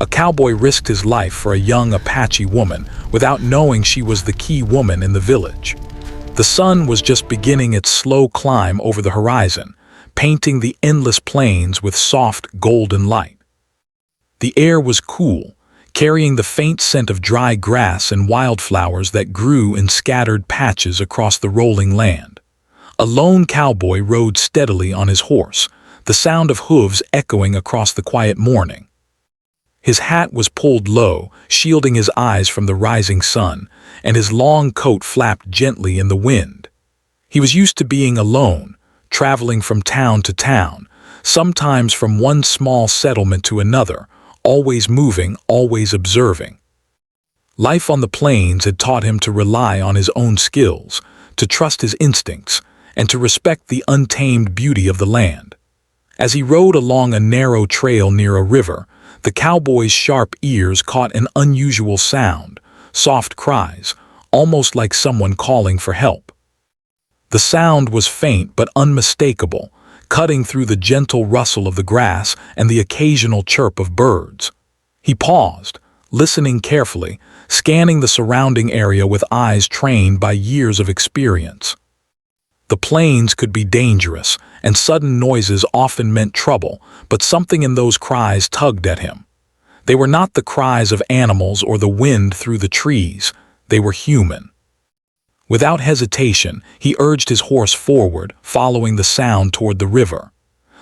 A cowboy risked his life for a young Apache woman without knowing she was the key woman in the village. The sun was just beginning its slow climb over the horizon, painting the endless plains with soft golden light. The air was cool, carrying the faint scent of dry grass and wildflowers that grew in scattered patches across the rolling land. A lone cowboy rode steadily on his horse, the sound of hooves echoing across the quiet morning. His hat was pulled low, shielding his eyes from the rising sun, and his long coat flapped gently in the wind. He was used to being alone, traveling from town to town, sometimes from one small settlement to another, always moving, always observing. Life on the plains had taught him to rely on his own skills, to trust his instincts, and to respect the untamed beauty of the land. As he rode along a narrow trail near a river, the cowboy's sharp ears caught an unusual sound, soft cries, almost like someone calling for help. The sound was faint but unmistakable, cutting through the gentle rustle of the grass and the occasional chirp of birds. He paused, listening carefully, scanning the surrounding area with eyes trained by years of experience. The plains could be dangerous, and sudden noises often meant trouble, but something in those cries tugged at him. They were not the cries of animals or the wind through the trees. They were human. Without hesitation, he urged his horse forward, following the sound toward the river.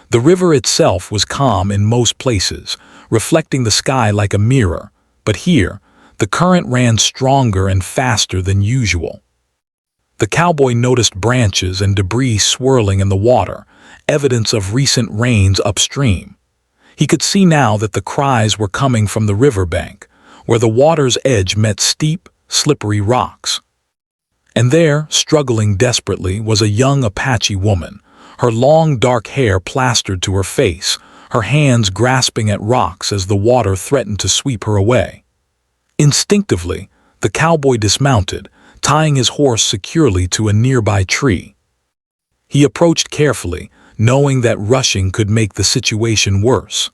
The river itself was calm in most places, reflecting the sky like a mirror, but here, the current ran stronger and faster than usual. The cowboy noticed branches and debris swirling in the water, evidence of recent rains upstream. He could see now that the cries were coming from the riverbank, where the water's edge met steep, slippery rocks. And there, struggling desperately, was a young Apache woman, her long dark hair plastered to her face, her hands grasping at rocks as the water threatened to sweep her away. Instinctively, the cowboy dismounted, tying his horse securely to a nearby tree. He approached carefully, knowing that rushing could make the situation worse.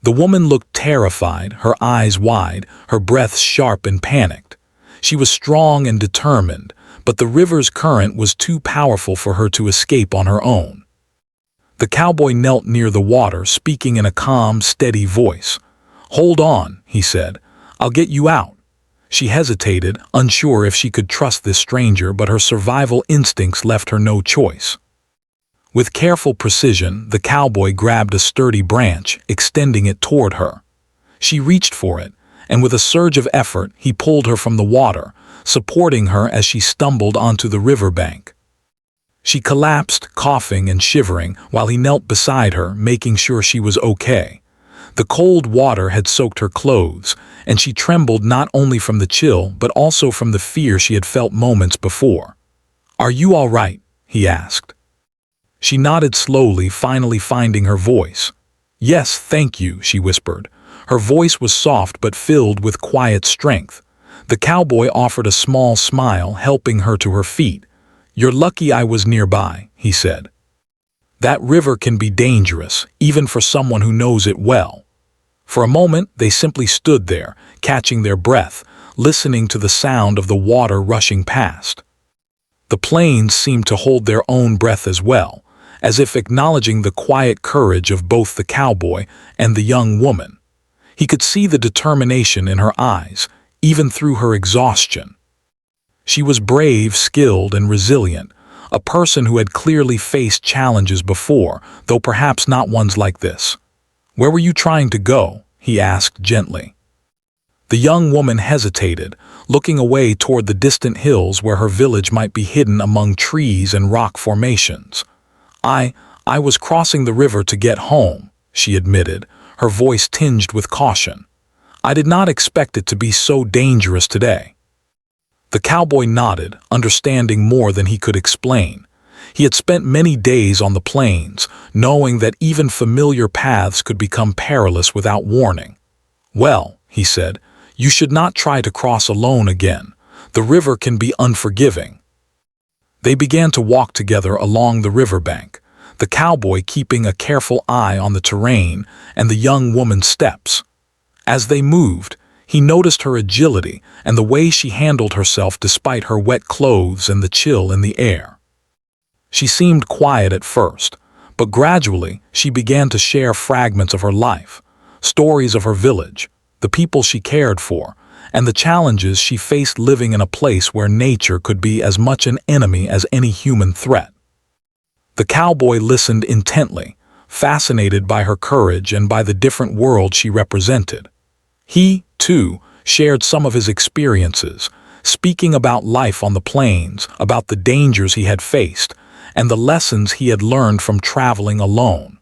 The woman looked terrified, her eyes wide, her breath sharp and panicked. She was strong and determined, but the river's current was too powerful for her to escape on her own. The cowboy knelt near the water, speaking in a calm, steady voice. "Hold on," he said. "I'll get you out." She hesitated, unsure if she could trust this stranger, but her survival instincts left her no choice. With careful precision, the cowboy grabbed a sturdy branch, extending it toward her. She reached for it, and with a surge of effort, he pulled her from the water, supporting her as she stumbled onto the riverbank. She collapsed, coughing and shivering, while he knelt beside her, making sure she was okay. The cold water had soaked her clothes, and she trembled not only from the chill, but also from the fear she had felt moments before. "Are you all right?" he asked. She nodded slowly, finally finding her voice. "Yes, thank you," she whispered. Her voice was soft but filled with quiet strength. The cowboy offered a small smile, helping her to her feet. "You're lucky I was nearby," he said. "That river can be dangerous, even for someone who knows it well." For a moment, they simply stood there, catching their breath, listening to the sound of the water rushing past. The plains seemed to hold their own breath as well, as if acknowledging the quiet courage of both the cowboy and the young woman. He could see the determination in her eyes, even through her exhaustion. She was brave, skilled, and resilient, a person who had clearly faced challenges before, though perhaps not ones like this. "Where were you trying to go?" he asked gently. The young woman hesitated, looking away toward the distant hills where her village might be hidden among trees and rock formations. I was crossing the river to get home," she admitted, her voice tinged with caution. "I did not expect it to be so dangerous today." The cowboy nodded, understanding more than he could explain. He had spent many days on the plains, knowing that even familiar paths could become perilous without warning. "Well," he said, "you should not try to cross alone again. The river can be unforgiving." They began to walk together along the riverbank, the cowboy keeping a careful eye on the terrain and the young woman's steps. As they moved, he noticed her agility and the way she handled herself despite her wet clothes and the chill in the air. She seemed quiet at first, but gradually she began to share fragments of her life, stories of her village, the people she cared for, and the challenges she faced living in a place where nature could be as much an enemy as any human threat. The cowboy listened intently, fascinated by her courage and by the different world she represented. He, too, shared some of his experiences, speaking about life on the plains, about the dangers he had faced, and the lessons he had learned from traveling alone.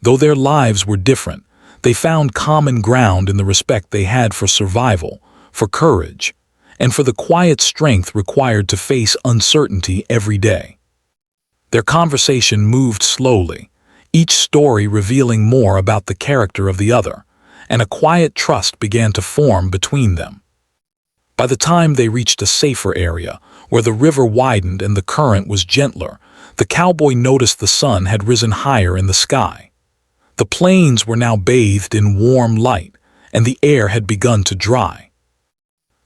Though their lives were different, they found common ground in the respect they had for survival, for courage, and for the quiet strength required to face uncertainty every day. Their conversation moved slowly, each story revealing more about the character of the other, and a quiet trust began to form between them. By the time they reached a safer area, where the river widened and the current was gentler, the cowboy noticed the sun had risen higher in the sky. The plains were now bathed in warm light, and the air had begun to dry.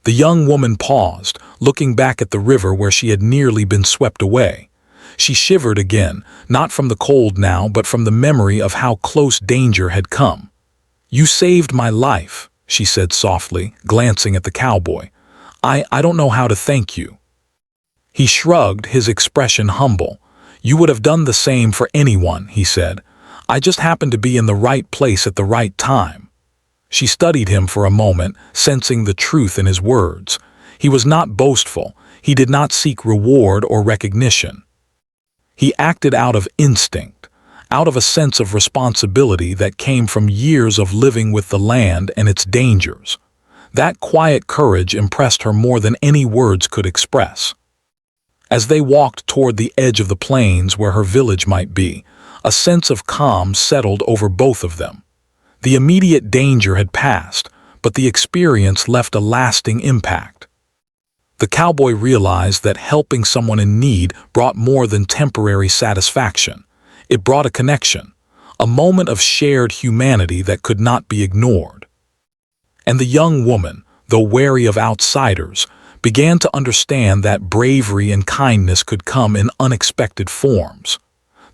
The young woman paused, looking back at the river where she had nearly been swept away. She shivered again, not from the cold now, but from the memory of how close danger had come. "You saved my life," she said softly, glancing at the cowboy. I don't know how to thank you." He shrugged, his expression humble. "You would have done the same for anyone," he said. "I just happened to be in the right place at the right time." She studied him for a moment, sensing the truth in his words. He was not boastful. He did not seek reward or recognition. He acted out of instinct, out of a sense of responsibility that came from years of living with the land and its dangers. That quiet courage impressed her more than any words could express. As they walked toward the edge of the plains where her village might be, a sense of calm settled over both of them. The immediate danger had passed, but the experience left a lasting impact. The cowboy realized that helping someone in need brought more than temporary satisfaction. It brought a connection, a moment of shared humanity that could not be ignored. And the young woman, though wary of outsiders, began to understand that bravery and kindness could come in unexpected forms.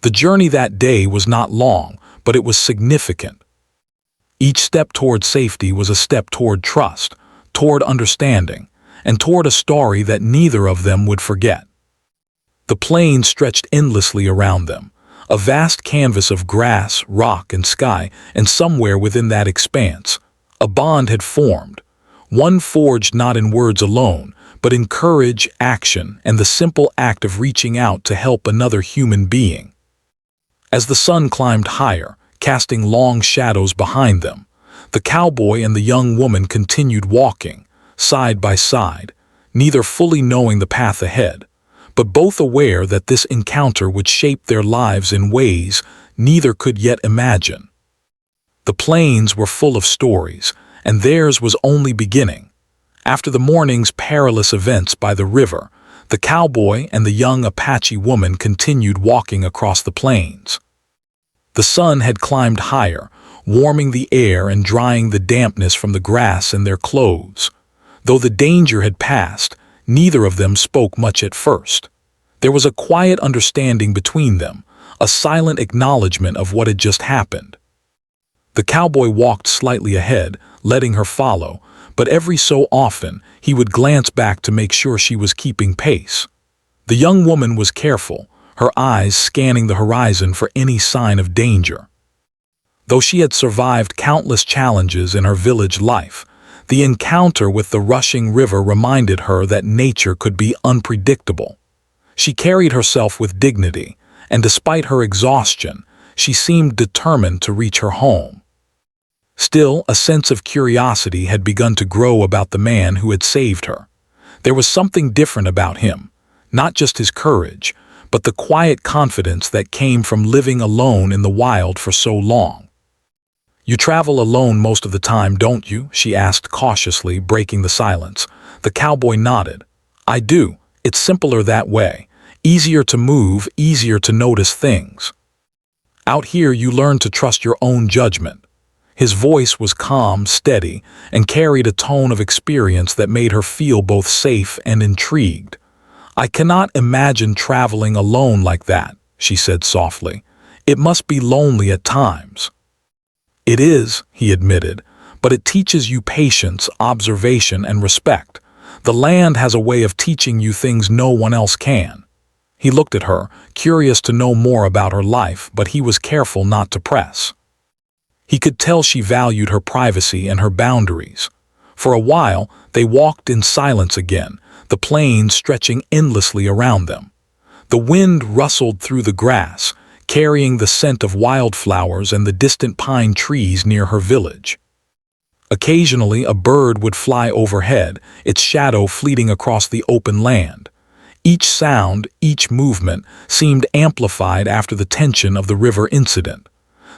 The journey that day was not long, but it was significant. Each step toward safety was a step toward trust, toward understanding, and toward a story that neither of them would forget. The plain stretched endlessly around them, a vast canvas of grass, rock, and sky, and somewhere within that expanse, a bond had formed, one forged not in words alone, but in courage, action, and the simple act of reaching out to help another human being. As the sun climbed higher, casting long shadows behind them, the cowboy and the young woman continued walking, side by side, neither fully knowing the path ahead, but both aware that this encounter would shape their lives in ways neither could yet imagine. The plains were full of stories, and theirs was only beginning. After the morning's perilous events by the river, the cowboy and the young Apache woman continued walking across the plains. The sun had climbed higher, warming the air and drying the dampness from the grass in their clothes. Though the danger had passed, neither of them spoke much at first. There was a quiet understanding between them, a silent acknowledgement of what had just happened. The cowboy walked slightly ahead, letting her follow, but every so often he would glance back to make sure she was keeping pace. The young woman was careful, her eyes scanning the horizon for any sign of danger. Though she had survived countless challenges in her village life, the encounter with the rushing river reminded her that nature could be unpredictable. She carried herself with dignity, and despite her exhaustion, she seemed determined to reach her home. Still, a sense of curiosity had begun to grow about the man who had saved her. There was something different about him, not just his courage, but the quiet confidence that came from living alone in the wild for so long. "You travel alone most of the time, don't you?" she asked cautiously, breaking the silence. The cowboy nodded. "I do. It's simpler that way. Easier to move, easier to notice things. Out here you learn to trust your own judgment." His voice was calm, steady, and carried a tone of experience that made her feel both safe and intrigued. "I cannot imagine traveling alone like that," she said softly. "It must be lonely at times." "It is," he admitted, "but it teaches you patience, observation, and respect. The land has a way of teaching you things no one else can." He looked at her, curious to know more about her life, but he was careful not to press. He could tell she valued her privacy and her boundaries. For a while, they walked in silence again, the plains stretching endlessly around them. The wind rustled through the grass, carrying the scent of wildflowers and the distant pine trees near her village. Occasionally, a bird would fly overhead, its shadow fleeting across the open land. Each sound, each movement, seemed amplified after the tension of the river incident.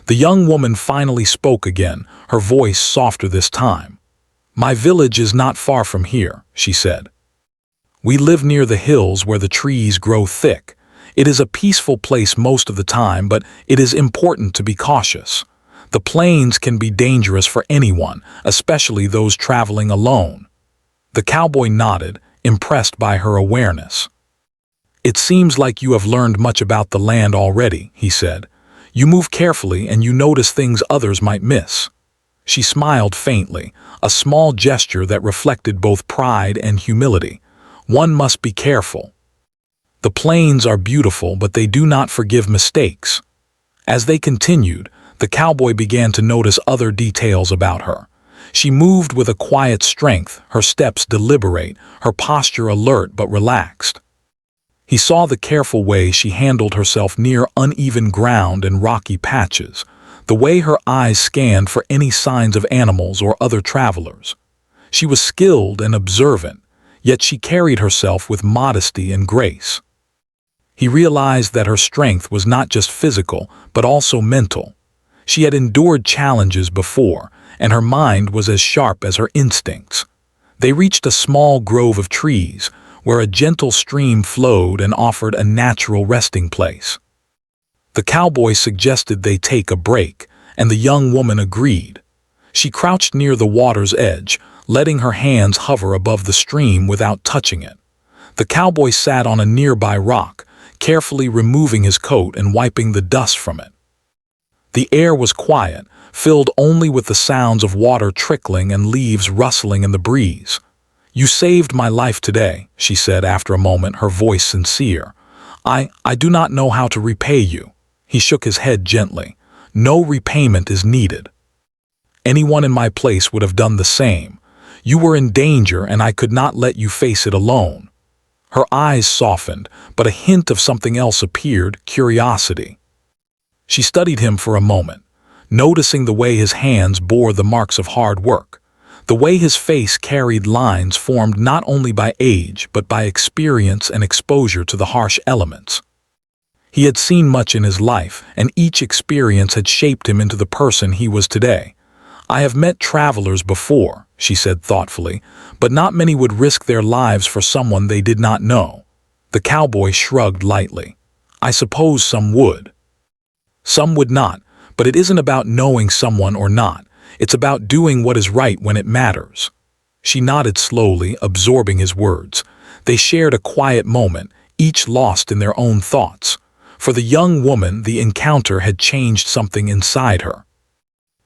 The young woman finally spoke again, her voice softer this time. "My village is not far from here," she said. "We live near the hills where the trees grow thick. It is a peaceful place most of the time, but it is important to be cautious. The plains can be dangerous for anyone, especially those traveling alone." The cowboy nodded, impressed by her awareness. "It seems like you have learned much about the land already," he said. "You move carefully and you notice things others might miss." She smiled faintly, a small gesture that reflected both pride and humility. "One must be careful. The plains are beautiful, but they do not forgive mistakes." As they continued, the cowboy began to notice other details about her. She moved with a quiet strength, her steps deliberate, her posture alert but relaxed. He saw the careful way she handled herself near uneven ground and rocky patches, the way her eyes scanned for any signs of animals or other travelers. She was skilled and observant, yet she carried herself with modesty and grace. He realized that her strength was not just physical, but also mental. She had endured challenges before, and her mind was as sharp as her instincts. They reached a small grove of trees, where a gentle stream flowed and offered a natural resting place. The cowboy suggested they take a break, and the young woman agreed. She crouched near the water's edge, letting her hands hover above the stream without touching it. The cowboy sat on a nearby rock, carefully removing his coat and wiping the dust from it. The air was quiet, filled only with the sounds of water trickling and leaves rustling in the breeze. "You saved my life today," she said after a moment, her voice sincere. I do not know how to repay you." He shook his head gently. "No repayment is needed. Anyone in my place would have done the same. You were in danger and I could not let you face it alone." Her eyes softened, but a hint of something else appeared, curiosity. She studied him for a moment, noticing the way his hands bore the marks of hard work, the way his face carried lines formed not only by age but by experience and exposure to the harsh elements. He had seen much in his life, and each experience had shaped him into the person he was today. "I have met travelers before," she said thoughtfully, "but not many would risk their lives for someone they did not know." The cowboy shrugged lightly. "I suppose some would. Some would not, but it isn't about knowing someone or not. It's about doing what is right when it matters." She nodded slowly, absorbing his words. They shared a quiet moment, each lost in their own thoughts. For the young woman, the encounter had changed something inside her.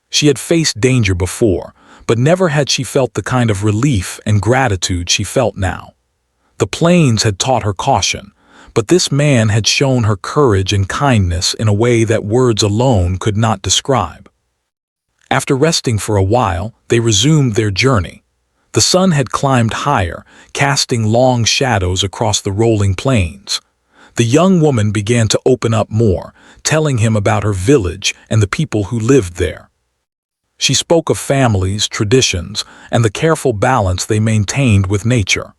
She had faced danger before, but never had she felt the kind of relief and gratitude she felt now. The plains had taught her caution, but this man had shown her courage and kindness in a way that words alone could not describe. After resting for a while, they resumed their journey. The sun had climbed higher, casting long shadows across the rolling plains. The young woman began to open up more, telling him about her village and the people who lived there. She spoke of families, traditions, and the careful balance they maintained with nature.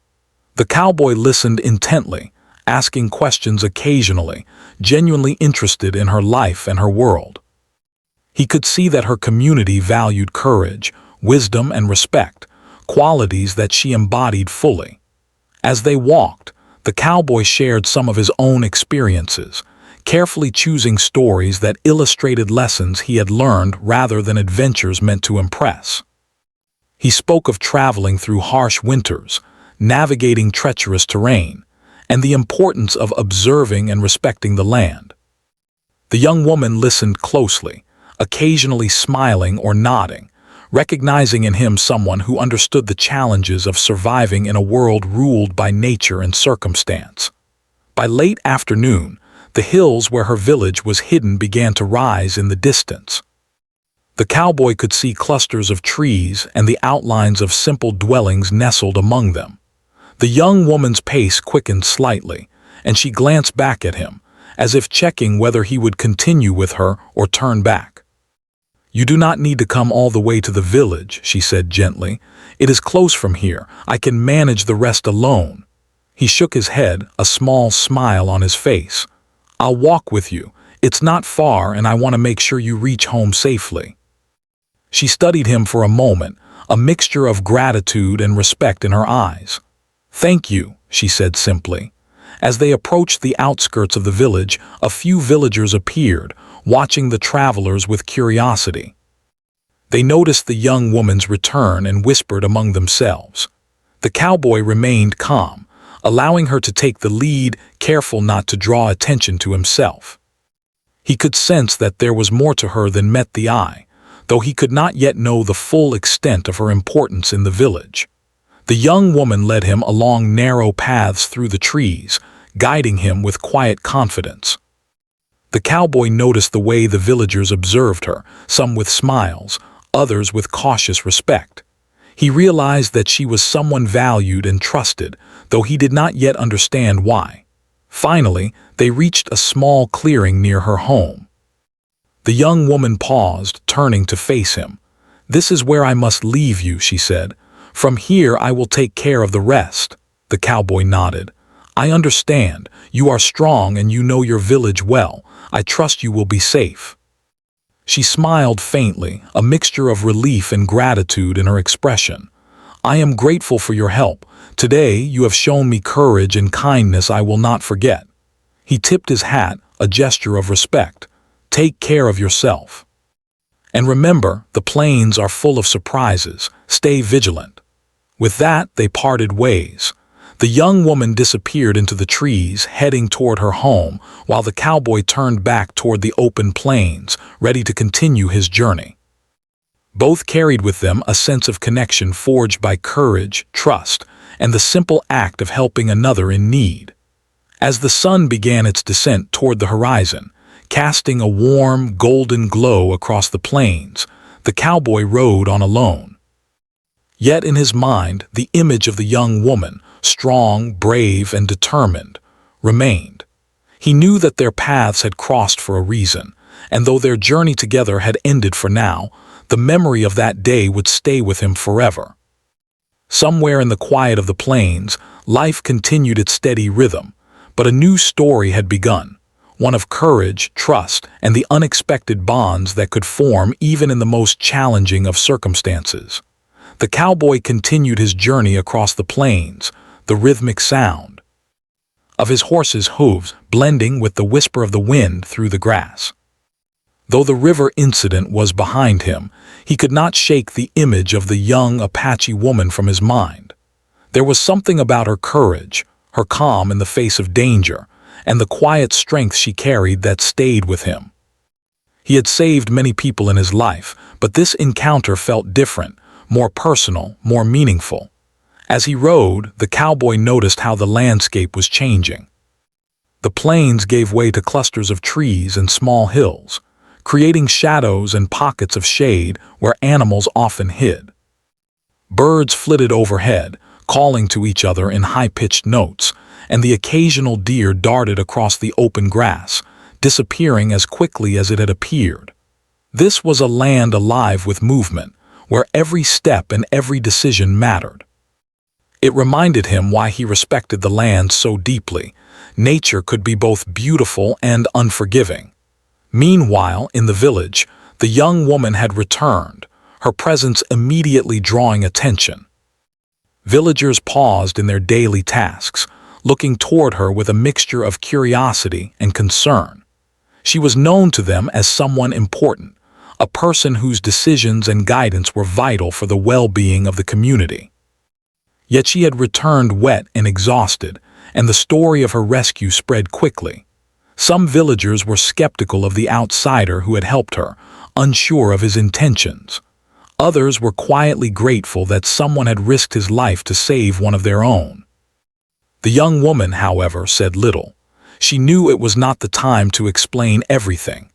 The cowboy listened intently, asking questions occasionally, genuinely interested in her life and her world. He could see that her community valued courage, wisdom, and respect, qualities that she embodied fully. As they walked, the cowboy shared some of his own experiences, carefully choosing stories that illustrated lessons he had learned rather than adventures meant to impress. He spoke of traveling through harsh winters, navigating treacherous terrain, and the importance of observing and respecting the land. The young woman listened closely, occasionally smiling or nodding, recognizing in him someone who understood the challenges of surviving in a world ruled by nature and circumstance. By late afternoon, the hills where her village was hidden began to rise in the distance. The cowboy could see clusters of trees and the outlines of simple dwellings nestled among them. The young woman's pace quickened slightly, and she glanced back at him, as if checking whether he would continue with her or turn back. "You do not need to come all the way to the village," she said gently. "It is close from here. I can manage the rest alone." He shook his head, a small smile on his face. "I'll walk with you. It's not far, and I want to make sure you reach home safely." She studied him for a moment, a mixture of gratitude and respect in her eyes. "Thank you," she said simply. As they approached the outskirts of the village, a few villagers appeared, watching the travelers with curiosity. They noticed the young woman's return and whispered among themselves. The cowboy remained calm, allowing her to take the lead, careful not to draw attention to himself. He could sense that there was more to her than met the eye, though he could not yet know the full extent of her importance in the village. The young woman led him along narrow paths through the trees, guiding him with quiet confidence. The cowboy noticed the way the villagers observed her, some with smiles, others with cautious respect. He realized that she was someone valued and trusted, though he did not yet understand why. Finally, they reached a small clearing near her home. The young woman paused, turning to face him. "This is where I must leave you," she said. "From here I will take care of the rest." The cowboy nodded. "I understand. You are strong and you know your village well. I trust you will be safe." She smiled faintly, a mixture of relief and gratitude in her expression. "I am grateful for your help. Today you have shown me courage and kindness I will not forget." He tipped his hat, a gesture of respect. "Take care of yourself. And remember, the plains are full of surprises. Stay vigilant." With that, they parted ways. The young woman disappeared into the trees, heading toward her home, while the cowboy turned back toward the open plains, ready to continue his journey. Both carried with them a sense of connection forged by courage, trust, and the simple act of helping another in need. As the sun began its descent toward the horizon, casting a warm, golden glow across the plains, the cowboy rode on alone. Yet in his mind, the image of the young woman, strong, brave, and determined, remained. He knew that their paths had crossed for a reason, and though their journey together had ended for now, the memory of that day would stay with him forever. Somewhere in the quiet of the plains, life continued its steady rhythm, but a new story had begun, one of courage, trust, and the unexpected bonds that could form even in the most challenging of circumstances. The cowboy continued his journey across the plains, the rhythmic sound of his horse's hooves blending with the whisper of the wind through the grass. Though the river incident was behind him, he could not shake the image of the young Apache woman from his mind. There was something about her courage, her calm in the face of danger, and the quiet strength she carried that stayed with him. He had saved many people in his life, but this encounter felt different, more personal, more meaningful. As he rode, the cowboy noticed how the landscape was changing. The plains gave way to clusters of trees and small hills, creating shadows and pockets of shade where animals often hid. Birds flitted overhead, calling to each other in high-pitched notes, and the occasional deer darted across the open grass, disappearing as quickly as it had appeared. This was a land alive with movement, where every step and every decision mattered. It reminded him why he respected the land so deeply. Nature could be both beautiful and unforgiving. Meanwhile, in the village, the young woman had returned, her presence immediately drawing attention. Villagers paused in their daily tasks, looking toward her with a mixture of curiosity and concern. She was known to them as someone important, a person whose decisions and guidance were vital for the well-being of the community. Yet she had returned wet and exhausted, and the story of her rescue spread quickly. Some villagers were skeptical of the outsider who had helped her, unsure of his intentions. Others were quietly grateful that someone had risked his life to save one of their own. The young woman, however, said little. She knew it was not the time to explain everything.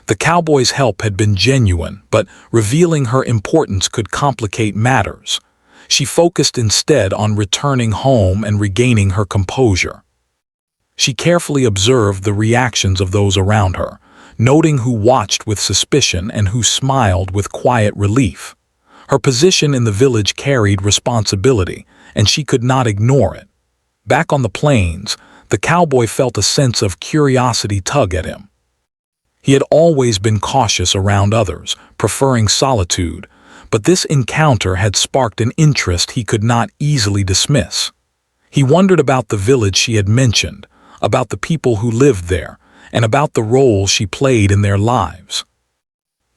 The cowboy's help had been genuine, but revealing her importance could complicate matters. She focused instead on returning home and regaining her composure. She carefully observed the reactions of those around her, noting who watched with suspicion and who smiled with quiet relief. Her position in the village carried responsibility, and she could not ignore it. Back on the plains, the cowboy felt a sense of curiosity tug at him. He had always been cautious around others, preferring solitude, but this encounter had sparked an interest he could not easily dismiss. He wondered about the village she had mentioned, about the people who lived there, and about the role she played in their lives.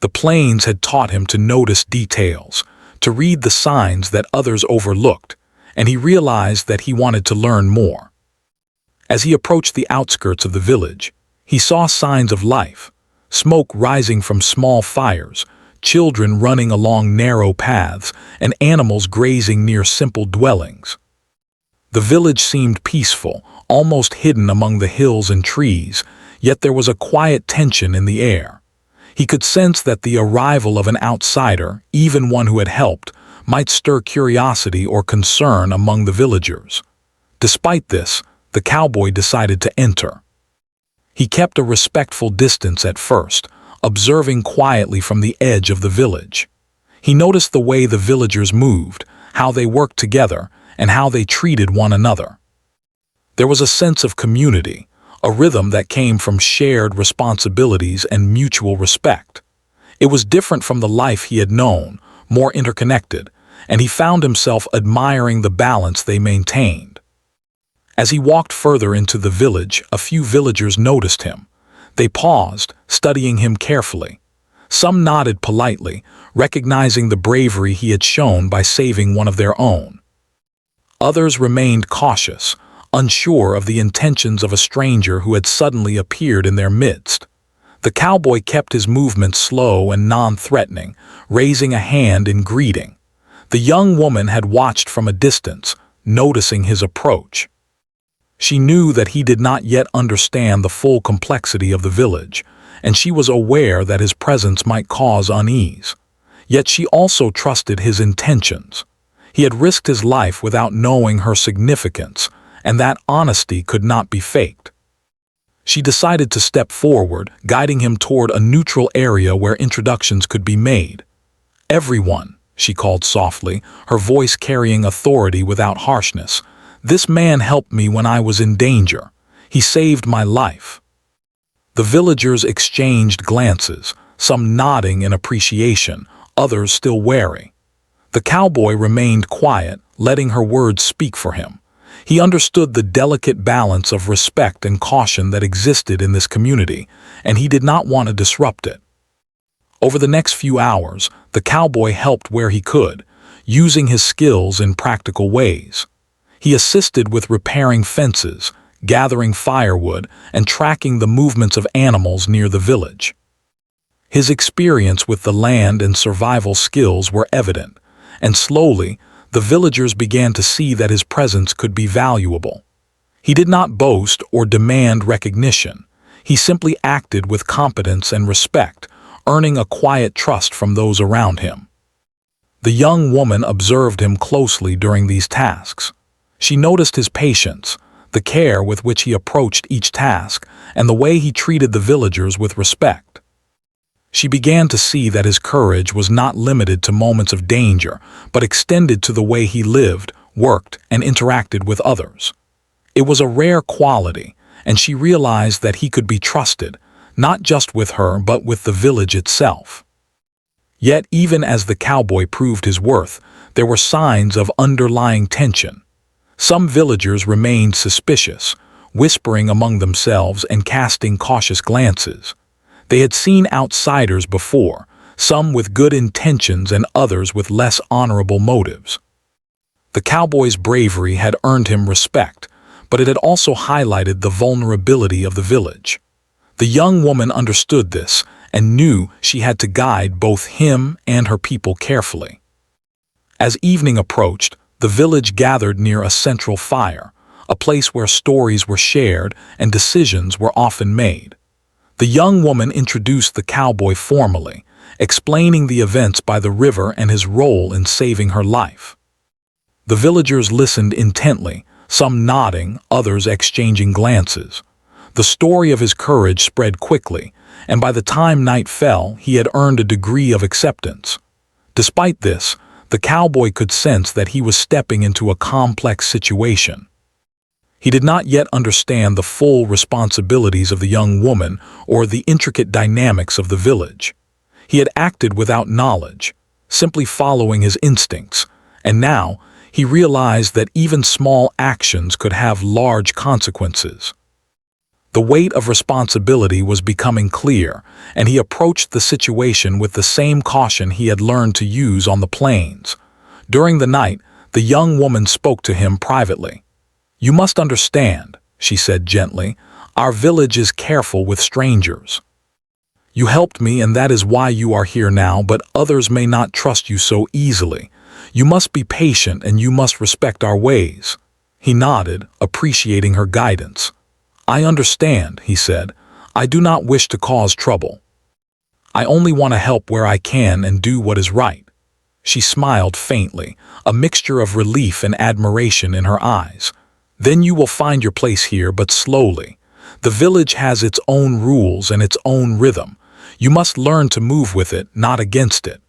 The plains had taught him to notice details, to read the signs that others overlooked, and he realized that he wanted to learn more. As he approached the outskirts of the village, he saw signs of life, smoke rising from small fires, children running along narrow paths, and animals grazing near simple dwellings. The village seemed peaceful, almost hidden among the hills and trees, yet there was a quiet tension in the air. He could sense that the arrival of an outsider, even one who had helped, might stir curiosity or concern among the villagers. Despite this, the cowboy decided to enter. He kept a respectful distance at first, observing quietly from the edge of the village. He noticed the way the villagers moved, how they worked together, and how they treated one another. There was a sense of community, a rhythm that came from shared responsibilities and mutual respect. It was different from the life he had known, more interconnected, and he found himself admiring the balance they maintained. As he walked further into the village, a few villagers noticed him. They paused, studying him carefully. Some nodded politely, recognizing the bravery he had shown by saving one of their own. Others remained cautious, unsure of the intentions of a stranger who had suddenly appeared in their midst. The cowboy kept his movements slow and non-threatening, raising a hand in greeting. The young woman had watched from a distance, noticing his approach. She knew that he did not yet understand the full complexity of the village, and she was aware that his presence might cause unease. Yet she also trusted his intentions. He had risked his life without knowing her significance, and that honesty could not be faked. She decided to step forward, guiding him toward a neutral area where introductions could be made. "Everyone," she called softly, her voice carrying authority without harshness. "This man helped me when I was in danger. He saved my life." The villagers exchanged glances, some nodding in appreciation, others still wary. The cowboy remained quiet, letting her words speak for him. He understood the delicate balance of respect and caution that existed in this community, and he did not want to disrupt it. Over the next few hours, the cowboy helped where he could, using his skills in practical ways. He assisted with repairing fences, gathering firewood, and tracking the movements of animals near the village. His experience with the land and survival skills were evident, and slowly, the villagers began to see that his presence could be valuable. He did not boast or demand recognition. He simply acted with competence and respect, earning a quiet trust from those around him. The young woman observed him closely during these tasks. She noticed his patience, the care with which he approached each task, and the way he treated the villagers with respect. She began to see that his courage was not limited to moments of danger, but extended to the way he lived, worked, and interacted with others. It was a rare quality, and she realized that he could be trusted, not just with her but with the village itself. Yet even as the cowboy proved his worth, there were signs of underlying tension. Some villagers remained suspicious, whispering among themselves and casting cautious glances. They had seen outsiders before, some with good intentions and others with less honorable motives. The cowboy's bravery had earned him respect, but it had also highlighted the vulnerability of the village. The young woman understood this and knew she had to guide both him and her people carefully. As evening approached, the village gathered near a central fire, a place where stories were shared and decisions were often made. The young woman introduced the cowboy formally, explaining the events by the river and his role in saving her life. The villagers listened intently, some nodding, others exchanging glances. The story of his courage spread quickly, and by the time night fell, he had earned a degree of acceptance. Despite this, the cowboy could sense that he was stepping into a complex situation. He did not yet understand the full responsibilities of the young woman or the intricate dynamics of the village. He had acted without knowledge, simply following his instincts, and now he realized that even small actions could have large consequences. The weight of responsibility was becoming clear, and he approached the situation with the same caution he had learned to use on the plains. During the night, the young woman spoke to him privately. "You must understand," she said gently, "our village is careful with strangers. You helped me and that is why you are here now, but others may not trust you so easily. You must be patient and you must respect our ways." He nodded, appreciating her guidance. "I understand," he said. "I do not wish to cause trouble. I only want to help where I can and do what is right." She smiled faintly, a mixture of relief and admiration in her eyes. "Then you will find your place here, but slowly. The village has its own rules and its own rhythm. You must learn to move with it, not against it."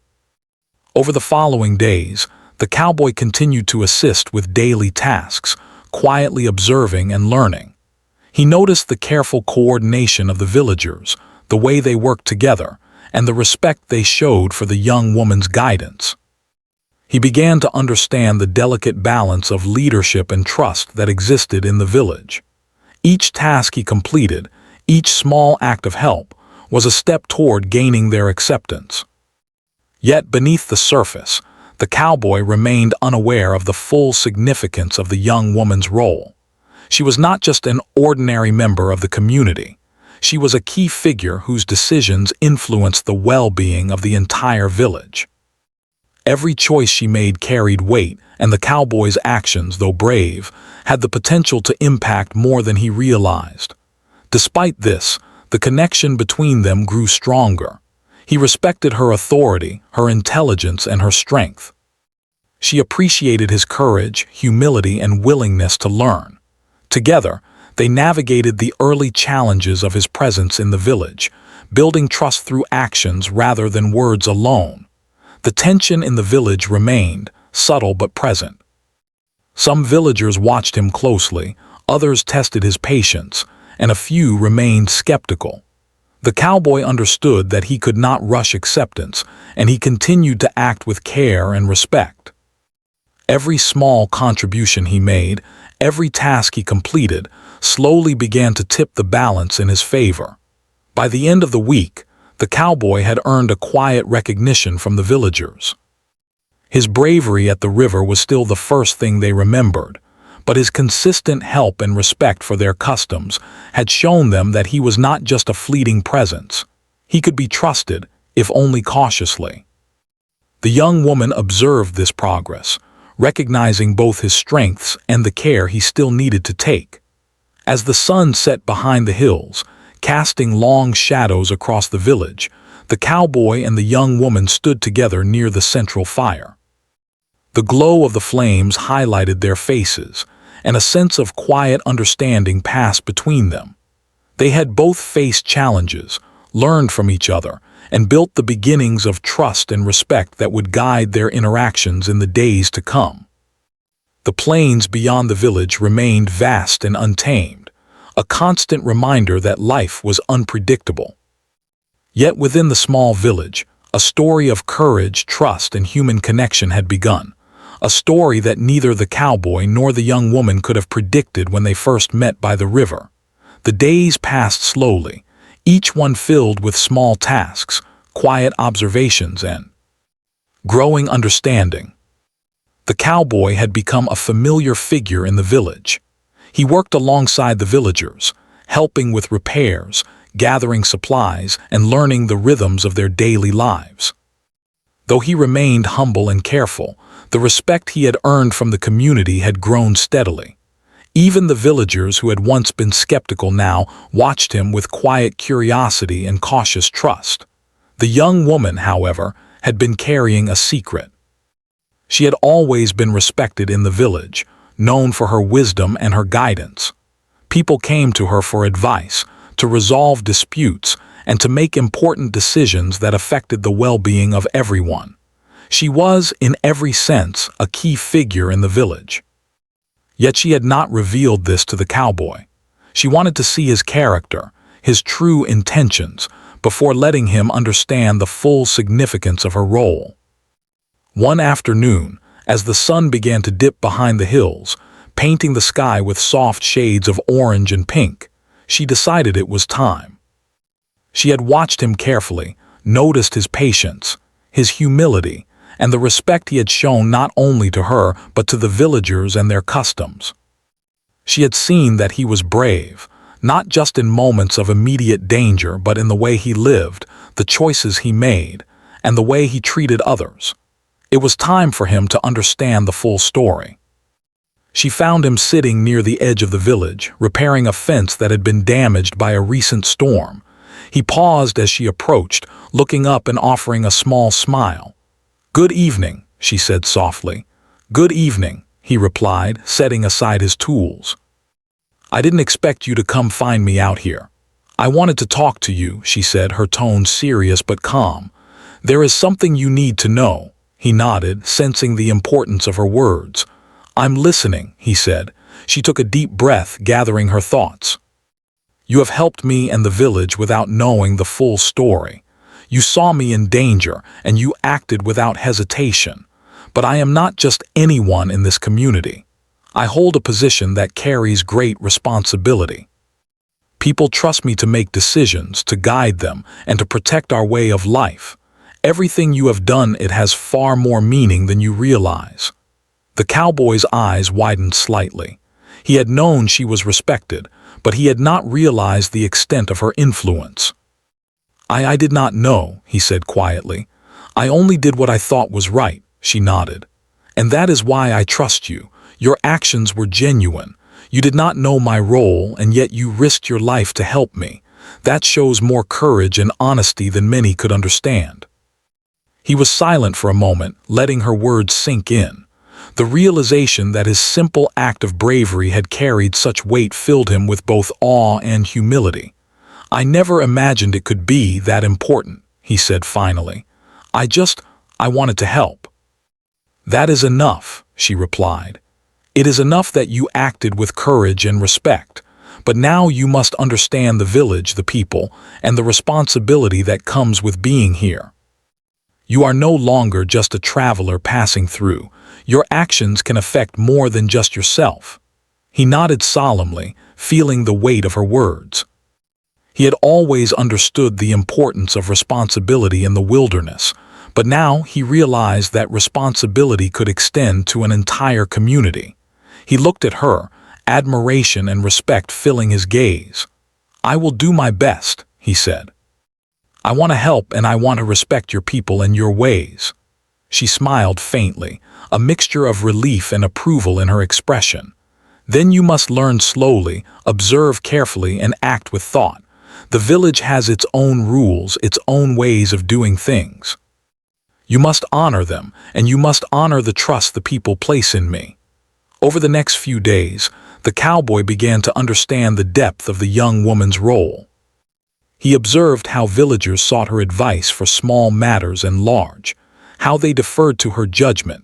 Over the following days, the cowboy continued to assist with daily tasks, quietly observing and learning. He noticed the careful coordination of the villagers, the way they worked together, and the respect they showed for the young woman's guidance. He began to understand the delicate balance of leadership and trust that existed in the village. Each task he completed, each small act of help, was a step toward gaining their acceptance. Yet beneath the surface, the cowboy remained unaware of the full significance of the young woman's role. She was not just an ordinary member of the community. She was a key figure whose decisions influenced the well-being of the entire village. Every choice she made carried weight, and the cowboy's actions, though brave, had the potential to impact more than he realized. Despite this, the connection between them grew stronger. He respected her authority, her intelligence, and her strength. She appreciated his courage, humility, and willingness to learn. Together, they navigated the early challenges of his presence in the village, building trust through actions rather than words alone. The tension in the village remained, subtle but present. Some villagers watched him closely, others tested his patience, and a few remained skeptical. The cowboy understood that he could not rush acceptance, and he continued to act with care and respect. Every small contribution he made, every task he completed, slowly began to tip the balance in his favor. By the end of the week, the cowboy had earned a quiet recognition from the villagers. His bravery at the river was still the first thing they remembered, but his consistent help and respect for their customs had shown them that he was not just a fleeting presence. He could be trusted, if only cautiously. The young woman observed this progress, recognizing both his strengths and the care he still needed to take. As the sun set behind the hills, casting long shadows across the village, the cowboy and the young woman stood together near the central fire. The glow of the flames highlighted their faces, and a sense of quiet understanding passed between them. They had both faced challenges, learned from each other, and built the beginnings of trust and respect that would guide their interactions in the days to come. The plains beyond the village remained vast and untamed, a constant reminder that life was unpredictable. Yet within the small village, a story of courage, trust, and human connection had begun, a story that neither the cowboy nor the young woman could have predicted when they first met by the river. The days passed slowly, each one filled with small tasks, quiet observations, and growing understanding. The cowboy had become a familiar figure in the village. He worked alongside the villagers, helping with repairs, gathering supplies, and learning the rhythms of their daily lives. Though he remained humble and careful, the respect he had earned from the community had grown steadily. Even the villagers who had once been skeptical now watched him with quiet curiosity and cautious trust. The young woman, however, had been carrying a secret. She had always been respected in the village, known for her wisdom and her guidance. People came to her for advice, to resolve disputes, and to make important decisions that affected the well-being of everyone. She was, in every sense, a key figure in the village. Yet she had not revealed this to the cowboy. She wanted to see his character, his true intentions, before letting him understand the full significance of her role. One afternoon, as the sun began to dip behind the hills, painting the sky with soft shades of orange and pink, she decided it was time. She had watched him carefully, noticed his patience, his humility, and the respect he had shown not only to her but to the villagers and their customs. She had seen that he was brave, not just in moments of immediate danger but in the way he lived, the choices he made, and the way he treated others. It was time for him to understand the full story. She found him sitting near the edge of the village, repairing a fence that had been damaged by a recent storm. He paused as she approached, looking up and offering a small smile. "Good evening," she said softly. "Good evening," he replied, setting aside his tools. "I didn't expect you to come find me out here. I wanted to talk to you," she said, her tone serious but calm. "There is something you need to know." He nodded, sensing the importance of her words. "I'm listening," he said. She took a deep breath, gathering her thoughts. "You have helped me and the village without knowing the full story. You saw me in danger, and you acted without hesitation. But I am not just anyone in this community. I hold a position that carries great responsibility. People trust me to make decisions, to guide them, and to protect our way of life. Everything you have done, it has far more meaning than you realize." The cowboy's eyes widened slightly. He had known she was respected, but he had not realized the extent of her influence. I did not know," he said quietly. "I only did what I thought was right," she nodded. "And that is why I trust you. Your actions were genuine. You did not know my role, and yet you risked your life to help me. That shows more courage and honesty than many could understand." He was silent for a moment, letting her words sink in. The realization that his simple act of bravery had carried such weight filled him with both awe and humility. "I never imagined it could be that important," he said finally. I wanted to help." "That is enough," she replied. "It is enough that you acted with courage and respect. But now you must understand the village, the people, and the responsibility that comes with being here. You are no longer just a traveler passing through. Your actions can affect more than just yourself." He nodded solemnly, feeling the weight of her words. He had always understood the importance of responsibility in the wilderness, but now he realized that responsibility could extend to an entire community. He looked at her, admiration and respect filling his gaze. "I will do my best," he said. "I want to help and I want to respect your people and your ways." She smiled faintly, a mixture of relief and approval in her expression. "Then you must learn slowly, observe carefully, and act with thought. The village has its own rules, its own ways of doing things. You must honor them, and you must honor the trust the people place in me." Over the next few days, the cowboy began to understand the depth of the young woman's role. He observed how villagers sought her advice for small matters and large, how they deferred to her judgment,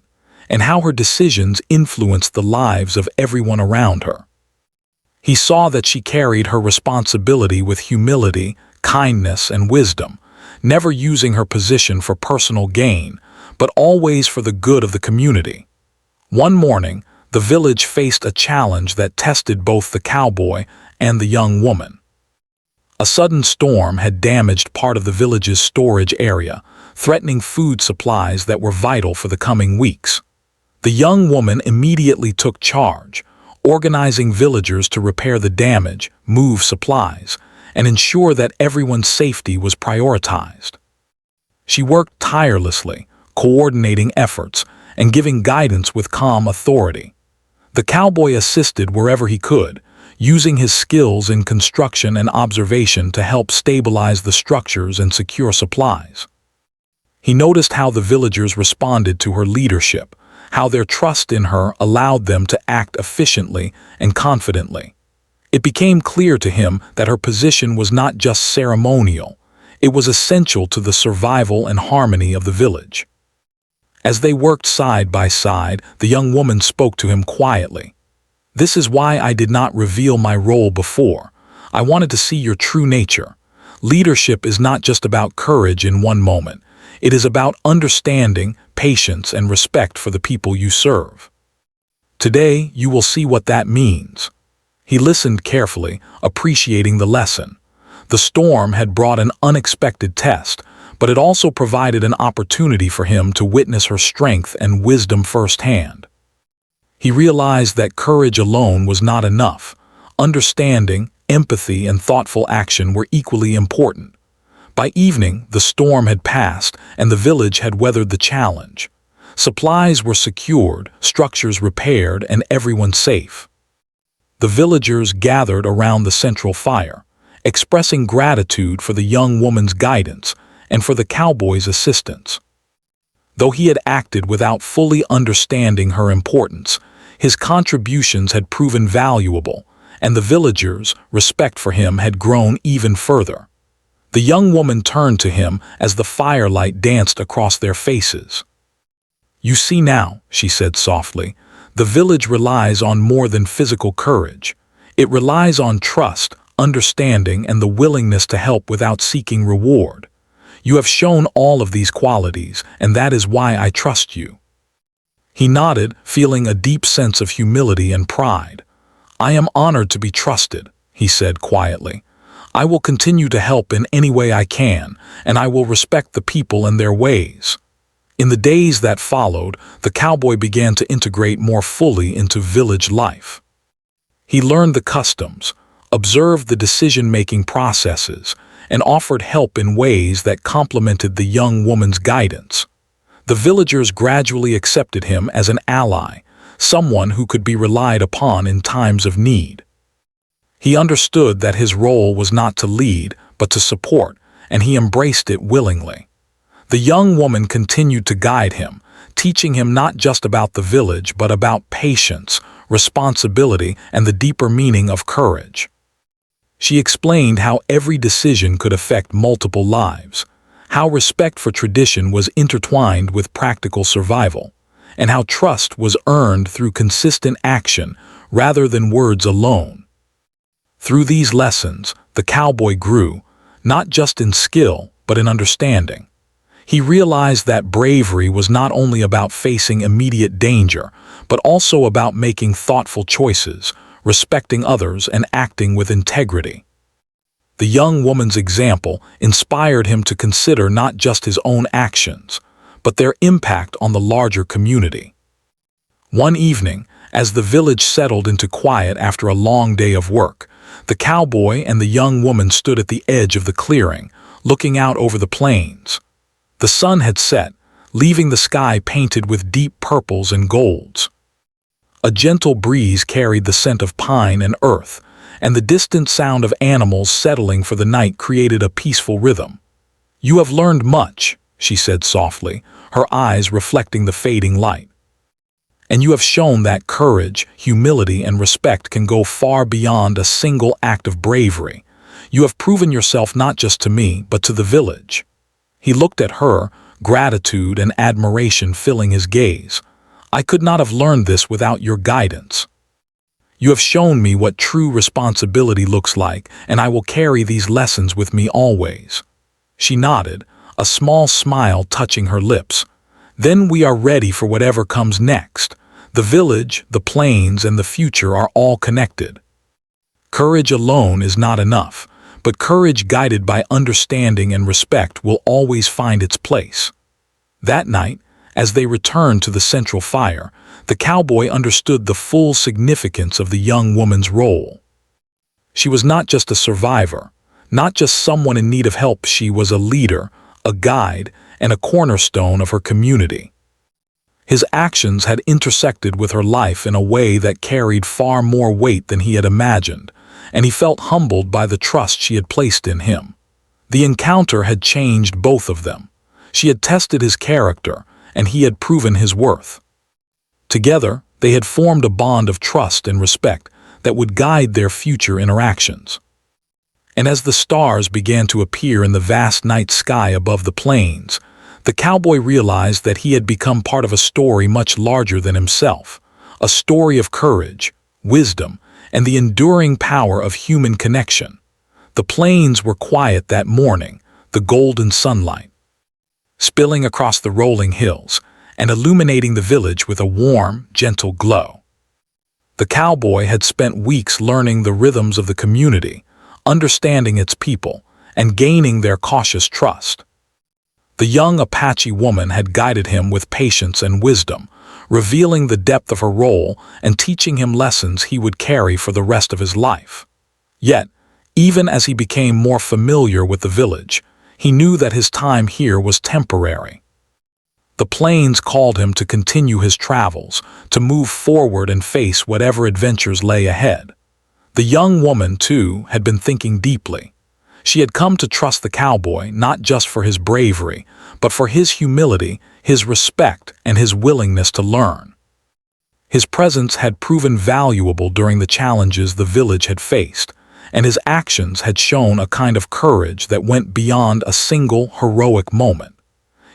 and how her decisions influenced the lives of everyone around her. He saw that she carried her responsibility with humility, kindness, and wisdom, never using her position for personal gain, but always for the good of the community. One morning, the village faced a challenge that tested both the cowboy and the young woman. A sudden storm had damaged part of the village's storage area, threatening food supplies that were vital for the coming weeks. The young woman immediately took charge, organizing villagers to repair the damage, move supplies, and ensure that everyone's safety was prioritized. She worked tirelessly, coordinating efforts and giving guidance with calm authority. The cowboy assisted wherever he could, using his skills in construction and observation to help stabilize the structures and secure supplies. He noticed how the villagers responded to her leadership, how their trust in her allowed them to act efficiently and confidently. It became clear to him that her position was not just ceremonial, it was essential to the survival and harmony of the village. As they worked side by side, the young woman spoke to him quietly. "This is why I did not reveal my role before. I wanted to see your true nature. Leadership is not just about courage in one moment. It is about understanding, patience, and respect for the people you serve. Today, you will see what that means." He listened carefully, appreciating the lesson. The storm had brought an unexpected test, but it also provided an opportunity for him to witness her strength and wisdom firsthand. He realized that courage alone was not enough. Understanding, empathy, and thoughtful action were equally important. By evening, the storm had passed, and the village had weathered the challenge. Supplies were secured, structures repaired, and everyone safe. The villagers gathered around the central fire, expressing gratitude for the young woman's guidance and for the cowboy's assistance. Though he had acted without fully understanding her importance, his contributions had proven valuable, and the villagers' respect for him had grown even further. The young woman turned to him as the firelight danced across their faces. "You see now," she said softly, "the village relies on more than physical courage. It relies on trust, understanding, and the willingness to help without seeking reward. You have shown all of these qualities, and that is why I trust you." He nodded, feeling a deep sense of humility and pride. "I am honored to be trusted," he said quietly. "I will continue to help in any way I can, and I will respect the people and their ways." In the days that followed, the cowboy began to integrate more fully into village life. He learned the customs, observed the decision-making processes, and offered help in ways that complemented the young woman's guidance. The villagers gradually accepted him as an ally, someone who could be relied upon in times of need. He understood that his role was not to lead, but to support, and he embraced it willingly. The young woman continued to guide him, teaching him not just about the village, but about patience, responsibility, and the deeper meaning of courage. She explained how every decision could affect multiple lives, how respect for tradition was intertwined with practical survival, and how trust was earned through consistent action rather than words alone. Through these lessons, the cowboy grew, not just in skill, but in understanding. He realized that bravery was not only about facing immediate danger, but also about making thoughtful choices, respecting others, and acting with integrity. The young woman's example inspired him to consider not just his own actions, but their impact on the larger community. One evening, as the village settled into quiet after a long day of work, the cowboy and the young woman stood at the edge of the clearing, looking out over the plains. The sun had set, leaving the sky painted with deep purples and golds. A gentle breeze carried the scent of pine and earth, and the distant sound of animals settling for the night created a peaceful rhythm. "You have learned much," she said softly, her eyes reflecting the fading light. "And you have shown that courage, humility, and respect can go far beyond a single act of bravery. You have proven yourself not just to me, but to the village." He looked at her, gratitude and admiration filling his gaze. "I could not have learned this without your guidance. You have shown me what true responsibility looks like, and I will carry these lessons with me always." She nodded, a small smile touching her lips. "Then we are ready for whatever comes next." The village, the plains, and the future are all connected. Courage alone is not enough, but courage guided by understanding and respect will always find its place. That night, as they returned to the central fire, the cowboy understood the full significance of the young woman's role. She was not just a survivor, not just someone in need of help. She was a leader, a guide, and a cornerstone of her community. His actions had intersected with her life in a way that carried far more weight than he had imagined, and he felt humbled by the trust she had placed in him. The encounter had changed both of them. She had tested his character, and he had proven his worth. Together, they had formed a bond of trust and respect that would guide their future interactions. And as the stars began to appear in the vast night sky above the plains, the cowboy realized that he had become part of a story much larger than himself, a story of courage, wisdom, and the enduring power of human connection. The plains were quiet that morning, the golden sunlight spilling across the rolling hills and illuminating the village with a warm, gentle glow. The cowboy had spent weeks learning the rhythms of the community, understanding its people, and gaining their cautious trust. The young Apache woman had guided him with patience and wisdom, revealing the depth of her role and teaching him lessons he would carry for the rest of his life. Yet, even as he became more familiar with the village, he knew that his time here was temporary. The plains called him to continue his travels, to move forward and face whatever adventures lay ahead. The young woman, too, had been thinking deeply. She had come to trust the cowboy not just for his bravery, but for his humility, his respect, and his willingness to learn. His presence had proven valuable during the challenges the village had faced, and his actions had shown a kind of courage that went beyond a single heroic moment.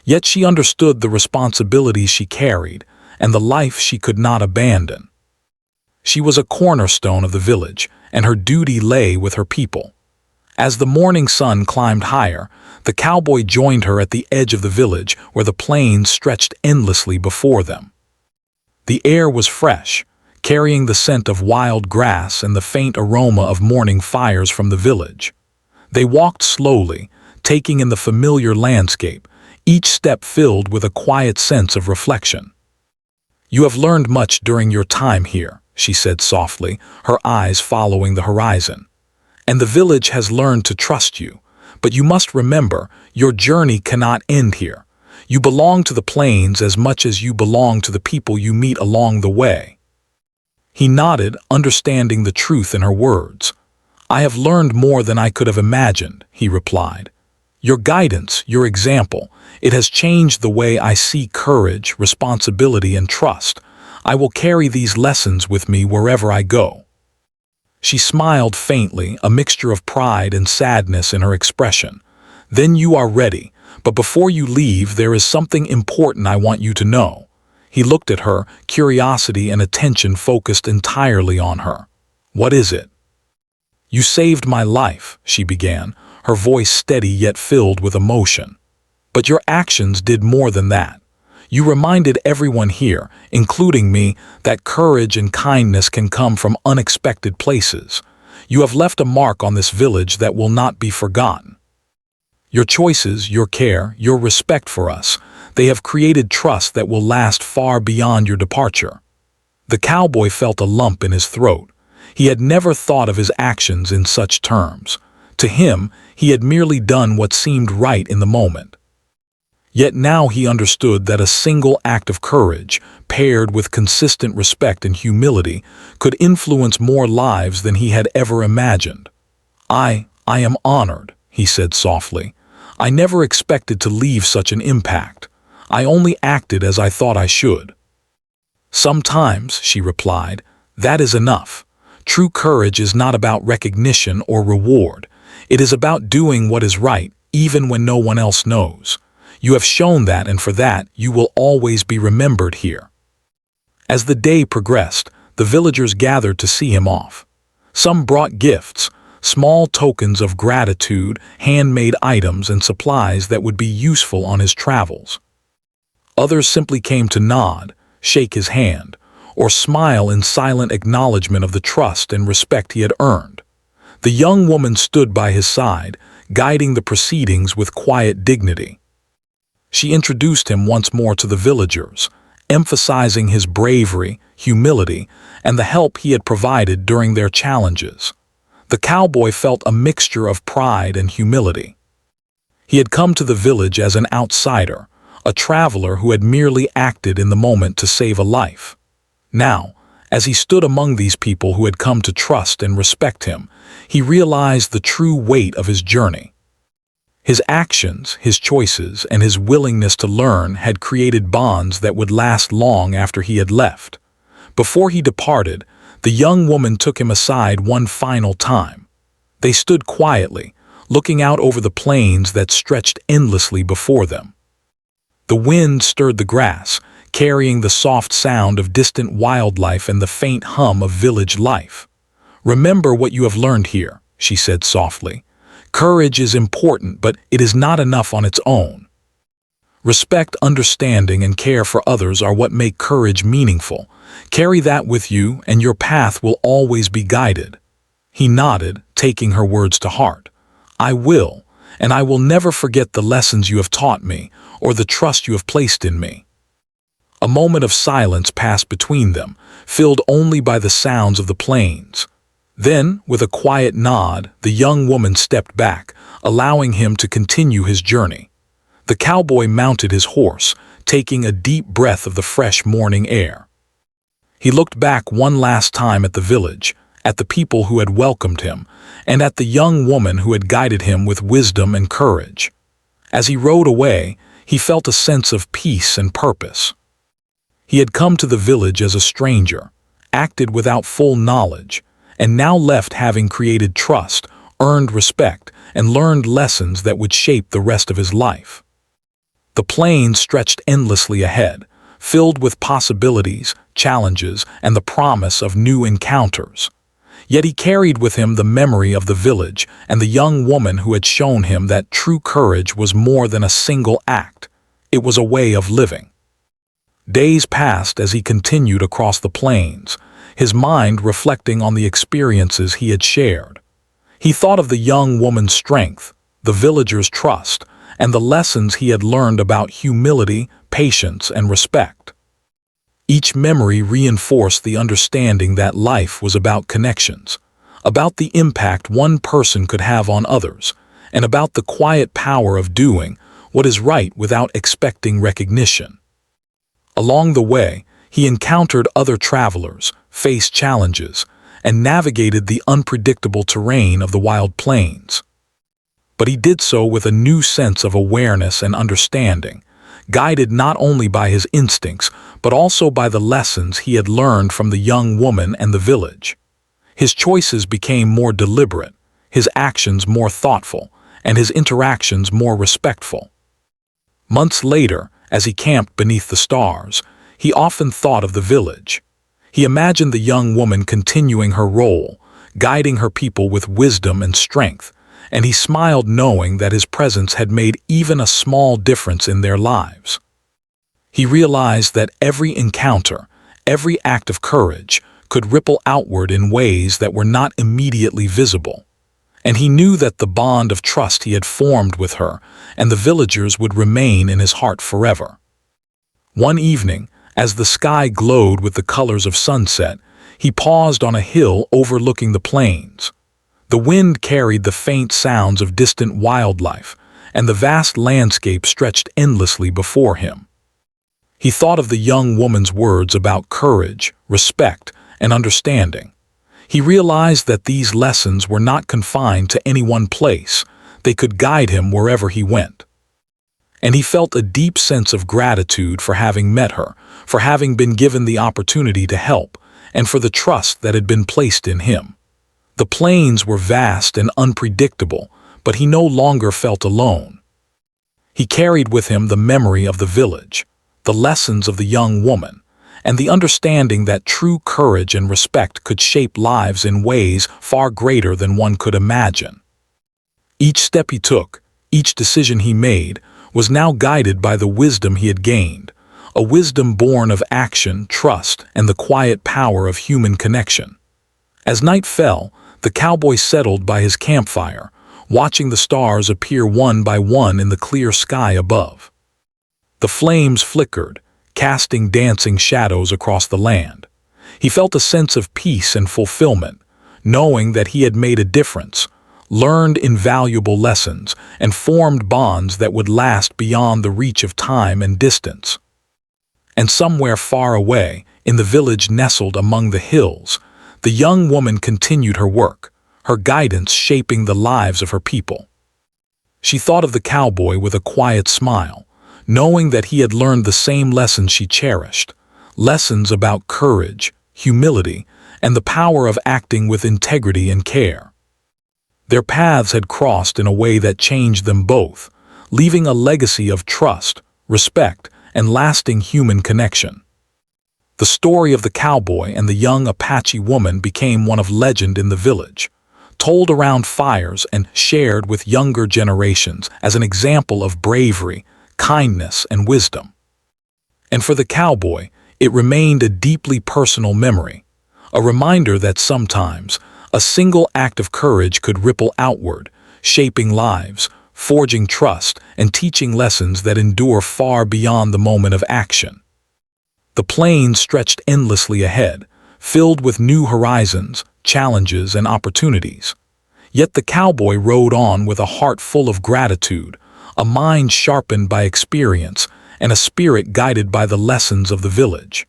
Yet she understood the responsibilities she carried and the life she could not abandon. She was a cornerstone of the village, and her duty lay with her people. As the morning sun climbed higher, the cowboy joined her at the edge of the village where the plains stretched endlessly before them. The air was fresh, carrying the scent of wild grass and the faint aroma of morning fires from the village. They walked slowly, taking in the familiar landscape, each step filled with a quiet sense of reflection. "You have learned much during your time here," she said softly, her eyes following the horizon. "And the village has learned to trust you. But you must remember, your journey cannot end here. You belong to the plains as much as you belong to the people you meet along the way." He nodded, understanding the truth in her words. "I have learned more than I could have imagined," he replied. "Your guidance, your example, it has changed the way I see courage, responsibility, and trust. I will carry these lessons with me wherever I go." She smiled faintly, a mixture of pride and sadness in her expression. "Then you are ready, but before you leave, there is something important I want you to know." He looked at her, curiosity and attention focused entirely on her. "What is it?" "You saved my life," she began, her voice steady yet filled with emotion. "But your actions did more than that. You reminded everyone here, including me, that courage and kindness can come from unexpected places. You have left a mark on this village that will not be forgotten. Your choices, your care, your respect for us, they have created trust that will last far beyond your departure." The cowboy felt a lump in his throat. He had never thought of his actions in such terms. To him, he had merely done what seemed right in the moment. Yet now he understood that a single act of courage, paired with consistent respect and humility, could influence more lives than he had ever imagined. I am honored," he said softly. "I never expected to leave such an impact. I only acted as I thought I should." "Sometimes," she replied, "that is enough. True courage is not about recognition or reward. It is about doing what is right, even when no one else knows. You have shown that, and for that, you will always be remembered here." As the day progressed, the villagers gathered to see him off. Some brought gifts, small tokens of gratitude, handmade items, and supplies that would be useful on his travels. Others simply came to nod, shake his hand, or smile in silent acknowledgement of the trust and respect he had earned. The young woman stood by his side, guiding the proceedings with quiet dignity. She introduced him once more to the villagers, emphasizing his bravery, humility, and the help he had provided during their challenges. The cowboy felt a mixture of pride and humility. He had come to the village as an outsider, a traveler who had merely acted in the moment to save a life. Now, as he stood among these people who had come to trust and respect him, he realized the true weight of his journey. His actions, his choices, and his willingness to learn had created bonds that would last long after he had left. Before he departed, the young woman took him aside one final time. They stood quietly, looking out over the plains that stretched endlessly before them. The wind stirred the grass, carrying the soft sound of distant wildlife and the faint hum of village life. "Remember what you have learned here," she said softly. "Courage is important, but it is not enough on its own. Respect, understanding, and care for others are what make courage meaningful. Carry that with you, and your path will always be guided." He nodded, taking her words to heart. "I will, and I will never forget the lessons you have taught me, or the trust you have placed in me." A moment of silence passed between them, filled only by the sounds of the plains. Then, with a quiet nod, the young woman stepped back, allowing him to continue his journey. The cowboy mounted his horse, taking a deep breath of the fresh morning air. He looked back one last time at the village, at the people who had welcomed him, and at the young woman who had guided him with wisdom and courage. As he rode away, he felt a sense of peace and purpose. He had come to the village as a stranger, acted without full knowledge, and now left having created trust, earned respect, and learned lessons that would shape the rest of his life. The plains stretched endlessly ahead, filled with possibilities, challenges, and the promise of new encounters. Yet he carried with him the memory of the village and the young woman who had shown him that true courage was more than a single act. It was a way of living. Days passed as he continued across the plains, his mind reflecting on the experiences he had shared. He thought of the young woman's strength, the villagers' trust, and the lessons he had learned about humility, patience, and respect. Each memory reinforced the understanding that life was about connections, about the impact one person could have on others, and about the quiet power of doing what is right without expecting recognition. Along the way, he encountered other travelers, faced challenges, and navigated the unpredictable terrain of the wild plains. But he did so with a new sense of awareness and understanding, guided not only by his instincts, but also by the lessons he had learned from the young woman and the village. His choices became more deliberate, his actions more thoughtful, and his interactions more respectful. Months later, as he camped beneath the stars, he often thought of the village. He imagined the young woman continuing her role, guiding her people with wisdom and strength, and he smiled knowing that his presence had made even a small difference in their lives. He realized that every encounter, every act of courage, could ripple outward in ways that were not immediately visible. And he knew that the bond of trust he had formed with her and the villagers would remain in his heart forever. One evening, as the sky glowed with the colors of sunset, he paused on a hill overlooking the plains. The wind carried the faint sounds of distant wildlife, and the vast landscape stretched endlessly before him. He thought of the young woman's words about courage, respect, and understanding. He realized that these lessons were not confined to any one place. They could guide him wherever he went. And he felt a deep sense of gratitude for having met her, for having been given the opportunity to help, and for the trust that had been placed in him. The plains were vast and unpredictable, but he no longer felt alone. He carried with him the memory of the village, the lessons of the young woman, and the understanding that true courage and respect could shape lives in ways far greater than one could imagine. Each step he took, each decision he made, was now guided by the wisdom he had gained, a wisdom born of action, trust, and the quiet power of human connection. As night fell, the cowboy settled by his campfire, watching the stars appear one by one in the clear sky above. The flames flickered, casting dancing shadows across the land. He felt a sense of peace and fulfillment, knowing that he had made a difference, learned invaluable lessons, and formed bonds that would last beyond the reach of time and distance. And somewhere far away, in the village nestled among the hills, the young woman continued her work, her guidance shaping the lives of her people. She thought of the cowboy with a quiet smile, knowing that he had learned the same lessons she cherished, lessons about courage, humility, and the power of acting with integrity and care. Their paths had crossed in a way that changed them both, leaving a legacy of trust, respect, and lasting human connection. The story of the cowboy and the young Apache woman became one of legend in the village, told around fires and shared with younger generations as an example of bravery, kindness, and wisdom. And for the cowboy, it remained a deeply personal memory, a reminder that sometimes a single act of courage could ripple outward, shaping lives, forging trust, and teaching lessons that endure far beyond the moment of action. The plains stretched endlessly ahead, filled with new horizons, challenges, and opportunities. Yet the cowboy rode on with a heart full of gratitude, a mind sharpened by experience, and a spirit guided by the lessons of the village.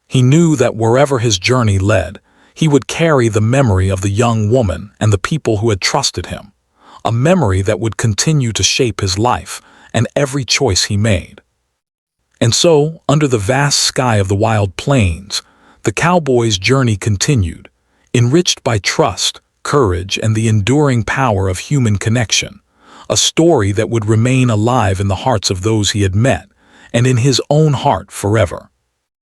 He knew that wherever his journey led, he would carry the memory of the young woman and the people who had trusted him, a memory that would continue to shape his life and every choice he made. And so, under the vast sky of the wild plains, the cowboy's journey continued, enriched by trust, courage, and the enduring power of human connection, a story that would remain alive in the hearts of those he had met, and in his own heart forever.